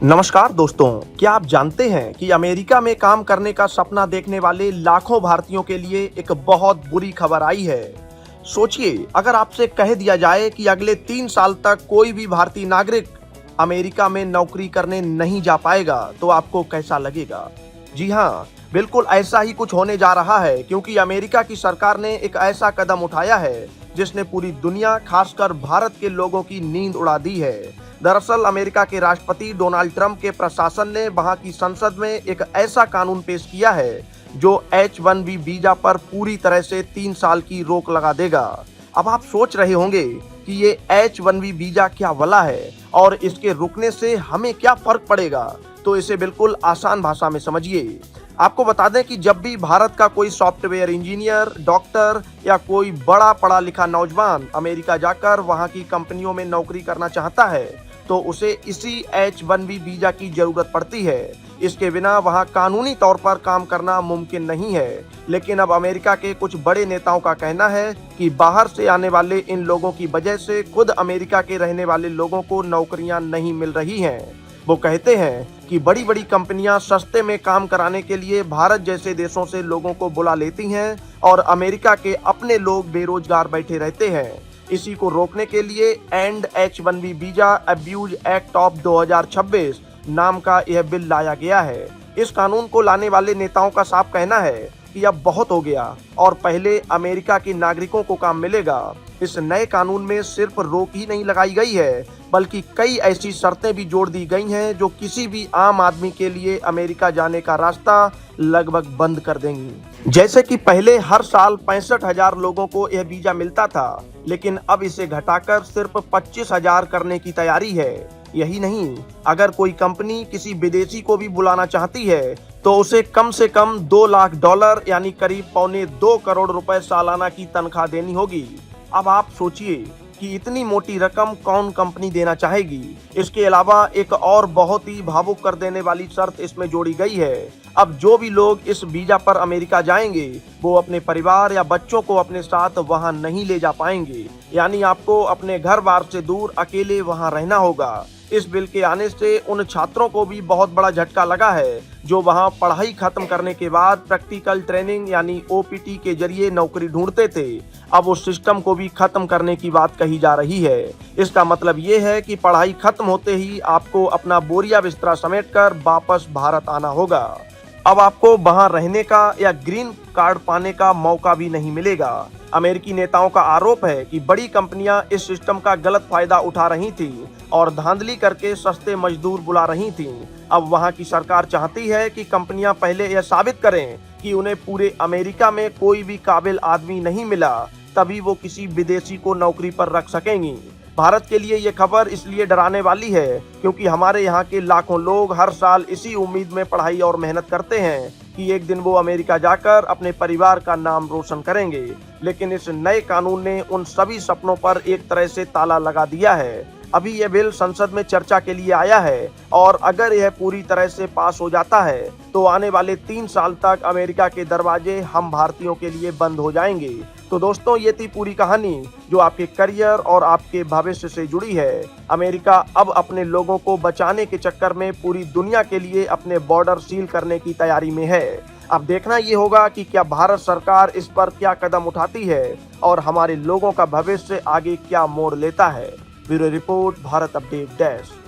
नमस्कार दोस्तों, क्या आप जानते हैं कि अमेरिका में काम करने का सपना देखने वाले लाखों भारतीयों के लिए एक बहुत बुरी खबर आई है। सोचिए, अगर आपसे कह दिया जाए कि अगले 3 साल तक कोई भी भारतीय नागरिक अमेरिका में नौकरी करने नहीं जा पाएगा, तो आपको कैसा लगेगा? जी हाँ, बिल्कुल ऐसा ही कुछ होने जा रहा है, क्योंकि अमेरिका की सरकार ने एक ऐसा कदम उठाया है जिसने पूरी दुनिया, खासकर भारत के लोगों की नींद उड़ा दी है। दरअसल अमेरिका के राष्ट्रपति डोनाल्ड ट्रंप के प्रशासन ने वहां की संसद में एक ऐसा कानून पेश किया है जो H-1B वीजा पर पूरी तरह से 3 साल की रोक लगा देगा। अब आप सोच रहे होंगे कि ये H-1B वीजा क्या वला है और इसके रुकने से हमें क्या फर्क पड़ेगा, तो इसे बिल्कुल आसान भाषा में समझिए। आपको बता दें कि जब भी भारत का कोई सॉफ्टवेयर इंजीनियर, डॉक्टर या कोई बड़ा पढ़ा लिखा नौजवान अमेरिका जाकर वहां की कंपनियों में नौकरी करना चाहता है, तो उसे इसी H-1B वीजा की जरूरत पड़ती है। इसके बिना वहां कानूनी तौर पर काम करना मुमकिन नहीं है। लेकिन अब अमेरिका के कुछ बड़े नेताओं का कहना है कि बाहर से आने वाले इन लोगों की वजह से खुद अमेरिका के रहने वाले लोगों को नौकरियां नहीं मिल रही हैं। वो कहते हैं कि बड़ी बड़ी कंपनियां सस्ते में काम कराने के लिए भारत जैसे देशों से लोगों को बुला लेती हैं और अमेरिका के अपने लोग बेरोजगार बैठे रहते हैं। इसी को रोकने के लिए and H-1B visa abuse act of 2026 नाम का यह बिल लाया गया है। इस कानून को लाने वाले नेताओं का साफ कहना है कि अब बहुत हो गया और पहले अमेरिका के नागरिकों को काम मिलेगा। इस नए कानून में सिर्फ रोक ही नहीं लगाई गई है, बल्कि कई ऐसी शर्तें भी जोड़ दी गई हैं जो किसी भी आम आदमी के लिए अमेरिका जाने का रास्ता लगभग बंद कर देंगी। जैसे कि पहले हर साल 65,000 लोगों को यह वीजा मिलता था, लेकिन अब इसे घटाकर सिर्फ 25,000 करने की तैयारी है। यही नहीं, अगर कोई कंपनी किसी विदेशी को भी बुलाना चाहती है तो उसे कम से कम $2 लाख यानी करीब $1.25 करोड़ सालाना की तनख्वाह देनी होगी। अब आप सोचिए कि इतनी मोटी रकम कौन कंपनी देना चाहेगी। इसके अलावा एक और बहुत ही भावुक कर देने वाली शर्त इसमें जोड़ी गई है। अब जो भी लोग इस वीजा पर अमेरिका जाएंगे, वो अपने परिवार या बच्चों को अपने साथ वहां नहीं ले जा पाएंगे। यानी आपको अपने घर बार से दूर अकेले वहां रहना होगा। इस बिल के आने से उन छात्रों को भी बहुत बड़ा झटका लगा है जो वहां पढ़ाई खत्म करने के बाद प्रैक्टिकल ट्रेनिंग यानी OPT के जरिए नौकरी ढूंढते थे। अब उस सिस्टम को भी खत्म करने की बात कही जा रही है। इसका मतलब ये है कि पढ़ाई खत्म होते ही आपको अपना बोरिया बिस्तरा समेटकर वापस भारत आना होगा। अब आपको वहां रहने का या ग्रीन कार्ड पाने का मौका भी नहीं मिलेगा। अमेरिकी नेताओं का आरोप है कि बड़ी कंपनियां इस सिस्टम का गलत फायदा उठा रही थी और धांधली करके सस्ते मजदूर बुला रही थीं। अब वहां की सरकार चाहती है कि कंपनियां पहले यह साबित करें कि उन्हें पूरे अमेरिका में कोई भी काबिल आदमी नहीं मिला, तभी वो किसी विदेशी को नौकरी पर रख सकेंगी। भारत के लिए ये खबर इसलिए डराने वाली है क्योंकि हमारे यहाँ के लाखों लोग हर साल इसी उम्मीद में पढ़ाई और मेहनत करते हैं कि एक दिन वो अमेरिका जाकर अपने परिवार का नाम रोशन करेंगे। लेकिन इस नए कानून ने उन सभी सपनों पर एक तरह से ताला लगा दिया है। अभी यह बिल संसद में चर्चा के लिए आया है और अगर यह पूरी तरह से पास हो जाता है तो आने वाले 3 साल तक अमेरिका के दरवाजे हम भारतीयों के लिए बंद हो जाएंगे। तो दोस्तों, ये थी पूरी कहानी जो आपके करियर और आपके भविष्य से जुड़ी है। अमेरिका अब अपने लोगों को बचाने के चक्कर में पूरी दुनिया के लिए अपने बॉर्डर सील करने की तैयारी में है। अब देखना ये होगा कि क्या भारत सरकार इस पर क्या कदम उठाती है और हमारे लोगों का भविष्य आगे क्या मोड़ लेता है। Bureau report, Bharat update desk.